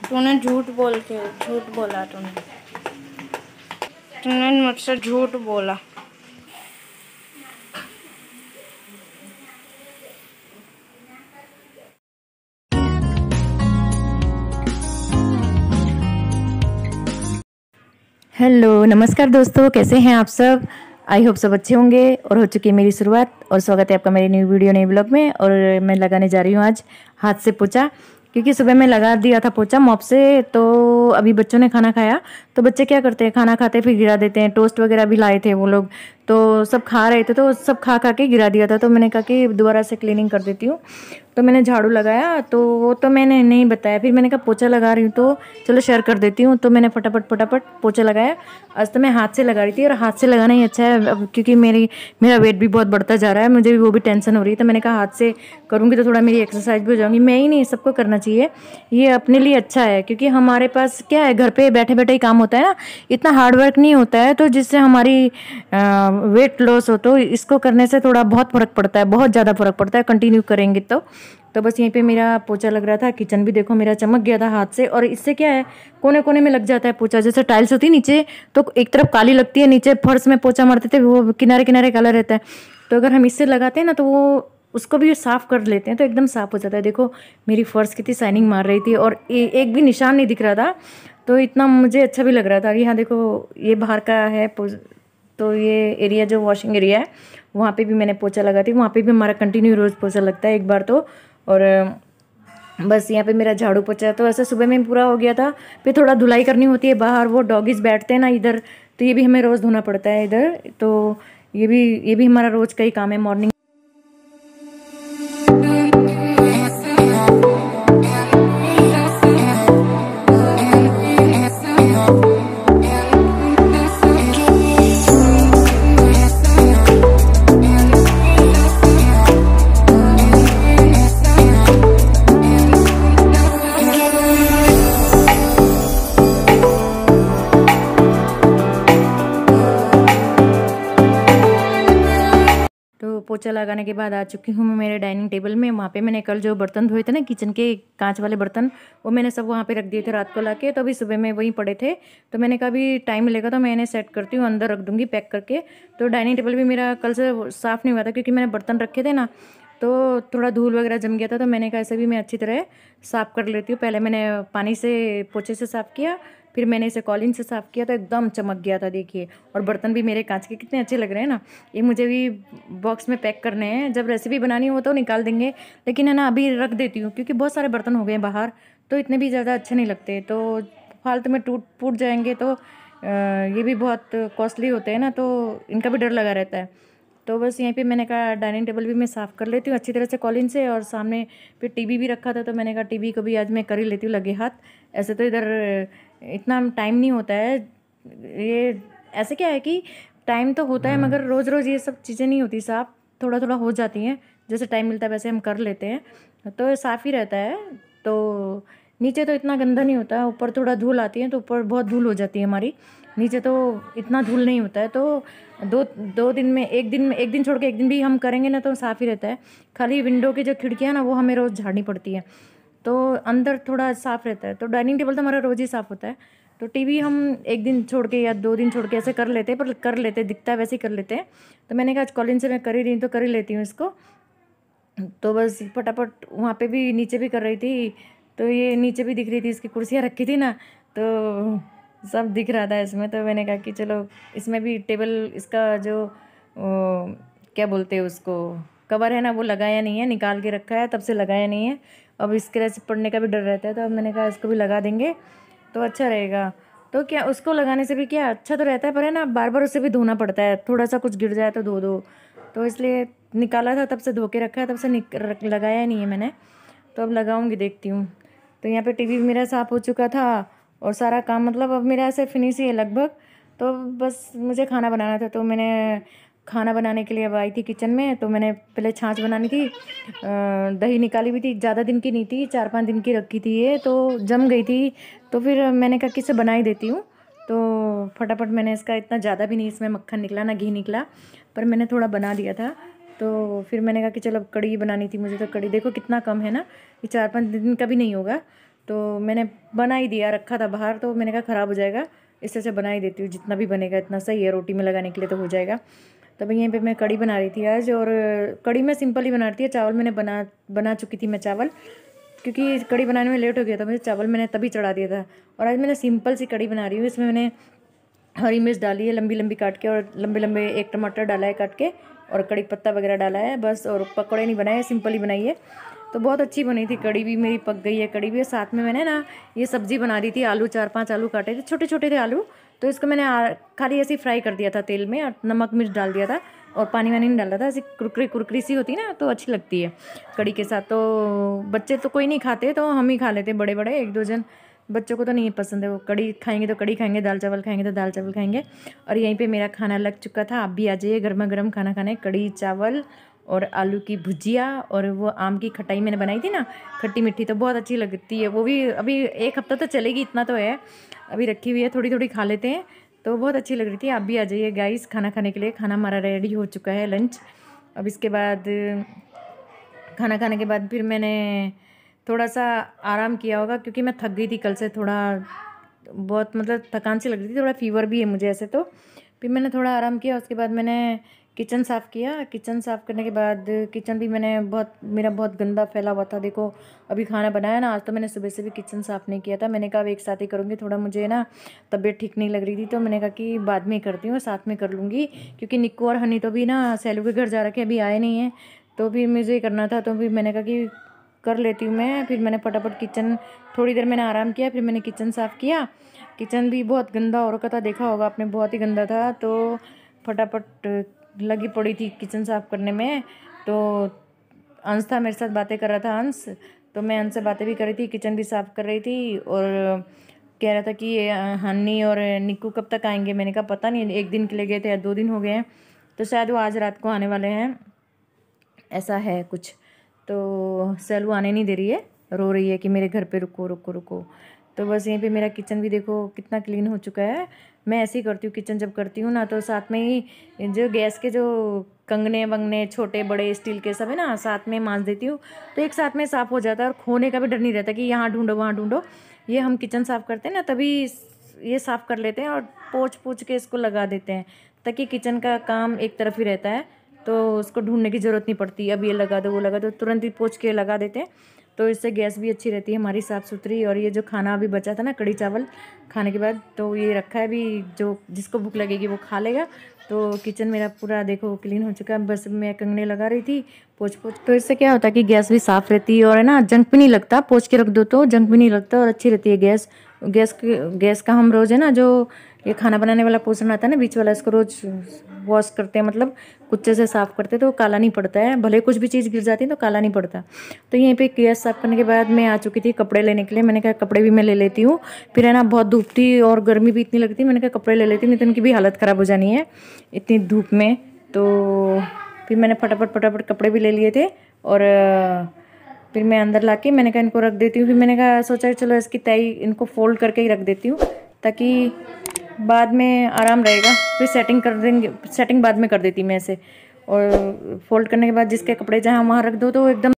तूने झूठ बोला। तूने मुझसे झूठ बोला। हेलो नमस्कार दोस्तों, कैसे हैं आप सब। आई होप सब अच्छे होंगे और हो चुकी है मेरी शुरुआत। और स्वागत है आपका मेरी न्यू वीडियो नई ब्लॉग में। और मैं लगाने जा रही हूँ आज हाथ से पोछा, क्योंकि सुबह मैं लगा दिया था पोछा मॉप से। तो अभी बच्चों ने खाना खाया, तो बच्चे क्या करते हैं, खाना खाते फिर गिरा देते हैं। टोस्ट वगैरह भी लाए थे वो लोग, तो सब खा रहे थे, तो सब खा खा के गिरा दिया था। तो मैंने कहा कि दोबारा से क्लीनिंग कर देती हूँ। तो मैंने झाड़ू लगाया, तो वो तो मैंने नहीं बताया। फिर मैंने कहा पोछा लगा रही हूँ तो चलो शेयर कर देती हूँ। तो मैंने फटाफट पोछा लगाया। आज तो मैं हाथ से लगा रही थी, और हाथ से लगाना ही अच्छा है अब, क्योंकि मेरा वेट भी बहुत बढ़ता जा रहा है, मुझे भी वो भी टेंशन हो रही है। तो मैंने कहा हाथ से करूँगी तो थोड़ा मेरी एक्सरसाइज भी हो जाऊँगी। मैं ही नहीं, सबको करना चाहिए, ये अपने लिए अच्छा है। क्योंकि हमारे पास क्या है, घर पे बैठे बैठे ही काम होता है ना, इतना हार्ड वर्क नहीं होता है, तो जिससे हमारी वेट लॉस हो। तो इसको करने से थोड़ा बहुत फ़र्क पड़ता है, बहुत ज़्यादा फ़र्क पड़ता है कंटिन्यू करेंगे तो बस यहीं पे मेरा पोछा लग रहा था। किचन भी देखो मेरा चमक गया था हाथ से। और इससे क्या है, कोने कोने में लग जाता है पोछा। जैसे टाइल्स होती है नीचे, तो एक तरफ काली लगती है, नीचे फर्श में पोछा मारते थे वो किनारे किनारे काला रहता है। तो अगर हम इससे लगाते हैं ना, तो वो उसको भी साफ कर लेते हैं तो एकदम साफ हो जाता है। देखो मेरी फर्श कितनी शाइनिंग मार रही थी, और एक भी निशान नहीं दिख रहा था। तो इतना मुझे अच्छा भी लग रहा था। यहाँ देखो ये बाहर का है, तो ये एरिया जो वॉशिंग एरिया है, वहाँ पे भी मैंने पोछा लगाती हूँ। वहाँ पे भी हमारा कंटिन्यू रोज़ पोछा लगता है एक बार तो। और बस यहाँ पे मेरा झाड़ू पोछा तो ऐसा सुबह में पूरा हो गया था। फिर थोड़ा धुलाई करनी होती है बाहर, वो डॉगीज बैठते हैं ना इधर, तो ये भी हमें रोज़ धोना पड़ता है इधर। तो ये भी हमारा रोज़ का ही काम है मॉर्निंग। तो पोछा लगाने के बाद आ चुकी हूँ मैं मेरे डाइनिंग टेबल में। वहाँ पे मैंने कल जो बर्तन धोए थे ना, किचन के कांच वाले बर्तन, वो मैंने सब वहाँ पे रख दिए थे रात को लाके। तो अभी सुबह में वहीं पड़े थे। तो मैंने कहा अभी टाइम मिलेगा तो मैं इन्हें सेट करती हूँ, अंदर रख दूँगी पैक करके। तो डाइनिंग टेबल भी मेरा कल से साफ़ नहीं हुआ था, क्योंकि मैंने बर्तन रखे थे ना, तो थोड़ा धूल वगैरह जम गया था। तो मैंने कहा ऐसे भी मैं अच्छी तरह साफ़ कर लेती हूँ। पहले मैंने पानी से पोछे से साफ़ किया, फिर मैंने इसे कॉलिन से साफ़ किया, तो एकदम चमक गया था देखिए। और बर्तन भी मेरे कांच के कितने अच्छे लग रहे हैं ना। ये मुझे भी बॉक्स में पैक करने हैं, जब रेसिपी बनानी हो तो निकाल देंगे। लेकिन है ना, अभी रख देती हूँ, क्योंकि बहुत सारे बर्तन हो गए हैं बाहर, तो इतने भी ज़्यादा अच्छे नहीं लगते। तो फालतू में टूट फूट जाएंगे तो ये भी बहुत कॉस्टली होते हैं ना, तो इनका भी डर लगा रहता है। तो बस यहीं पे मैंने कहा डाइनिंग टेबल भी मैं साफ़ कर लेती हूँ अच्छी तरह से कॉलिन से। और सामने फिर टीवी भी रखा था, तो मैंने कहा टीवी को भी आज मैं कर ही लेती हूँ लगे हाथ। ऐसे तो इधर इतना टाइम नहीं होता है। ये ऐसे क्या है कि टाइम तो होता है, मगर रोज़ रोज़ ये सब चीज़ें नहीं होती साफ़, थोड़ा थोड़ा हो जाती हैं। जैसे टाइम मिलता है वैसे हम कर लेते हैं, तो साफ़ ही रहता है। तो नीचे तो इतना गंदा नहीं होता, ऊपर थोड़ा धूल आती है, तो ऊपर बहुत धूल हो जाती है हमारी। नीचे तो इतना धूल नहीं होता है। तो दो दिन में एक दिन छोड़ के एक दिन भी हम करेंगे ना, तो साफ़ ही रहता है। खाली विंडो की जो खिड़कियाँ ना, वो हमें रोज़ झाड़नी पड़ती है, तो अंदर थोड़ा साफ़ रहता है। तो डाइनिंग टेबल तो हमारा रोज़ ही साफ़ होता है। तो टीवी हम एक दिन छोड़ के या 2 दिन छोड़ के ऐसे कर लेते हैं, पर कर लेते दिखता है वैसे ही कर लेते हैं। तो मैंने कहा आज कॉलिन से मैं कर ही रही हूँ तो कर ही लेती हूँ इसको। तो बस फटाफट वहाँ पे भी नीचे भी कर रही थी। तो ये नीचे भी दिख रही थी, इसकी कुर्सियाँ रखी थी ना, तो सब दिख रहा था इसमें। तो मैंने कहा कि चलो इसमें भी टेबल, इसका जो क्या बोलते हैं उसको, कवर है ना, वो लगाया नहीं है, निकाल के रखा है, तब से लगाया नहीं है। अब इसके वजह से पड़ने का भी डर रहता है, तो अब मैंने कहा इसको भी लगा देंगे तो अच्छा रहेगा। तो क्या उसको लगाने से भी क्या अच्छा तो रहता है, पर है ना बार बार उसे भी धोना पड़ता है, थोड़ा सा कुछ गिर जाए तो धो दो। तो इसलिए निकाला था तब से धो के रखा है, तब से लगाया नहीं है मैंने। तो अब लगाऊंगी, देखती हूँ। तो यहाँ पे टीवी भी मेरा साफ़ हो चुका था, और सारा काम मतलब अब मेरा ऐसे फिनिश ही है लगभग। तो बस मुझे खाना बनाना था, तो मैंने खाना बनाने के लिए अब आई थी किचन में। तो मैंने पहले छाछ बनानी थी, दही निकाली हुई थी, ज़्यादा दिन की नहीं थी, 4-5 दिन की रखी थी ये, तो जम गई थी। तो फिर मैंने कहा कि इसे बना ही देती हूँ। तो फटाफट मैंने इसका, इतना ज़्यादा भी नहीं इसमें मक्खन निकला ना घी निकला, पर मैंने थोड़ा बना दिया था। तो फिर मैंने कहा कि चलो कड़ी बनानी थी मुझे, तो कड़ी देखो कितना कम है ना, ये 4-5 दिन का भी नहीं होगा। तो मैंने बना ही दिया, रखा था बाहर, तो मैंने कहा ख़राब हो जाएगा, इससे अच्छा बना ही देती हूँ, जितना भी बनेगा इतना सही है, रोटी में लगाने के लिए तो हो जाएगा। तो भाई यहीं पे मैं कड़ी बना रही थी आज, और कड़ी मैं सिंपल ही बना रही थी। चावल मैंने बना चुकी थी मैं चावल, क्योंकि कड़ी बनाने में लेट हो गया था मुझे, चावल मैंने तभी चढ़ा दिया था। और आज मैंने सिंपल सी कड़ी बना रही हूँ। इसमें मैंने हरी मिर्च डाली है लंबी लंबी काट के, और लंबे लंबे एक टमाटर डाला है काट के, और कड़ी पत्ता वगैरह डाला है बस, और पकौड़े नहीं बनाए, सिंपल ही बनाई है। तो बहुत अच्छी बनी थी, कड़ी भी मेरी पक गई है। कड़ी भी साथ में मैंने ना ये सब्ज़ी बना दी थी, आलू 4-5 आलू काटे थे, छोटे छोटे थे आलू, तो इसको मैंने खाली ऐसे ही फ्राई कर दिया था तेल में, और नमक मिर्च डाल दिया था, और पानी वानी नहीं डाला था। ऐसी कुरकुरी कुरकुरी सी होती है ना, तो अच्छी लगती है कड़ी के साथ। तो बच्चे तो कोई नहीं खाते, तो हम ही खा लेते बड़े बड़े 1-2 जन, बच्चों को तो नहीं पसंद है। वो कड़ी खाएंगे तो कड़ी खाएंगे, दाल चावल खाएंगे तो दाल चावल खाएंगे। और यहीं पे मेरा खाना लग चुका था। आप भी आ जाइए गर्मा गर्म खाना खाने, कड़ी चावल और आलू की भुजिया, और वो आम की खटाई मैंने बनाई थी ना, खट्टी मीठी, तो बहुत अच्छी लगती है वो भी। अभी 1 हफ्ता तो चलेगी, इतना तो है, अभी रखी हुई है, थोड़ी थोड़ी खा लेते हैं, तो बहुत अच्छी लग रही थी। आप भी आ जाइए गाइस खाना खाने के लिए। खाना हमारा रेडी हो चुका है, लंच। अब इसके बाद खाना खाने के बाद फिर मैंने थोड़ा सा आराम किया होगा, क्योंकि मैं थक गई थी कल से, थोड़ा बहुत मतलब थकान सी लग रही थी, थोड़ा फीवर भी है मुझे ऐसे। तो फिर मैंने थोड़ा आराम किया, उसके बाद मैंने किचन साफ़ किया। किचन साफ़ करने के बाद किचन भी मैंने मेरा बहुत गंदा फैला हुआ था। देखो अभी खाना बनाया ना, आज तो मैंने सुबह से भी किचन साफ़ नहीं किया था। मैंने कहा अब एक साथ ही करूँगी, थोड़ा मुझे ना तबीयत ठीक नहीं लग रही थी, तो मैंने कहा कि बाद में करती हूँ, साथ में कर लूँगी, क्योंकि निक्कू और हनी तो भी ना सैलू के घर जा रखे, अभी आए नहीं हैं, तो फिर मुझे करना था। तो फिर मैंने कहा कि कर लेती हूँ मैं। फिर मैंने फटाफट किचन, थोड़ी देर मैंने आराम किया, फिर मैंने किचन साफ़ किया। किचन भी बहुत गंदा हो रखा था, देखा होगा आपने, बहुत ही गंदा था। तो फटाफट लगी पड़ी थी किचन साफ़ करने में। तो अंश था मेरे साथ, बातें कर रहा था अंश, तो मैं अंश से बातें भी कर रही थी, किचन भी साफ़ कर रही थी, और कह रहा था कि हन्नी और निक्कू कब तक आएंगे। मैंने कहा पता नहीं, 1 दिन के लिए गए थे या 2 दिन हो गए हैं, तो शायद वो आज रात को आने वाले हैं, ऐसा है कुछ। तो सैलू आने नहीं दे रही है, रो रही है कि मेरे घर पे रुको रुको रुको। तो बस यहीं पे मेरा किचन भी देखो कितना क्लीन हो चुका है। मैं ऐसे ही करती हूँ किचन, जब करती हूँ ना, तो साथ में ही जो गैस के जो कंगने वंगने छोटे बड़े स्टील के सब है ना, साथ में मांज देती हूँ, तो एक साथ में साफ़ हो जाता है, और खोने का भी डर नहीं रहता कि यहाँ ढूंढो वहाँ ढूंढो। ये हम किचन साफ़ करते हैं ना, तभी ये साफ़ कर लेते हैं, और पोंछ के इसको लगा देते हैं, ताकि किचन का काम एक तरफ ही रहता है, तो उसको ढूंढने की ज़रूरत नहीं पड़ती। अब ये लगा दो वो लगा दो, तुरंत ही पोंछ के लगा देते हैं, तो इससे गैस भी अच्छी रहती है हमारी साफ़ सुथरी। और ये जो खाना अभी बचा था ना, कड़ी चावल खाने के बाद, तो ये रखा है अभी, जो जिसको भूख लगेगी वो खा लेगा। तो किचन मेरा पूरा देखो क्लीन हो चुका है। बस मैं कंगने लगा रही थी पोंछ। तो इससे क्या होता है कि गैस भी साफ़ रहती है, और है ना जंक भी नहीं लगता, पोंछ के रख दो तो जंक भी नहीं लगता, और अच्छी रहती है गैस। गैस का हम रोज़ है ना, जो ये खाना बनाने वाला पोर्शन आता है ना बीच वाला, इसको रोज़ वॉश करते हैं, मतलब कुच्चे से साफ़ करते हैं, तो काला नहीं पड़ता है। भले कुछ भी चीज़ गिर जाती है तो काला नहीं पड़ता। तो यहीं पे गैस साफ़ करने के बाद मैं आ चुकी थी कपड़े लेने के लिए। मैंने कहा कपड़े भी मैं ले लेती हूँ, फिर है ना बहुत धूप थी और गर्मी भी इतनी लगती, मैंने कहा कपड़े ले लेती हूँ, नहीं तो इनकी भी हालत ख़राब हो जानी है इतनी धूप में। तो फिर मैंने फटाफट कपड़े भी ले लिए थे, और फिर मैं अंदर लाके मैंने कहा इनको रख देती हूँ। फिर मैंने कहा सोचा चलो इसकी तय इनको फोल्ड करके ही रख देती हूँ, ताकि बाद में आराम रहेगा। फिर सेटिंग कर देंगे, सेटिंग बाद में कर देती मैं ऐसे। और फोल्ड करने के बाद जिसके कपड़े जहाँ वहाँ रख दो, तो एकदम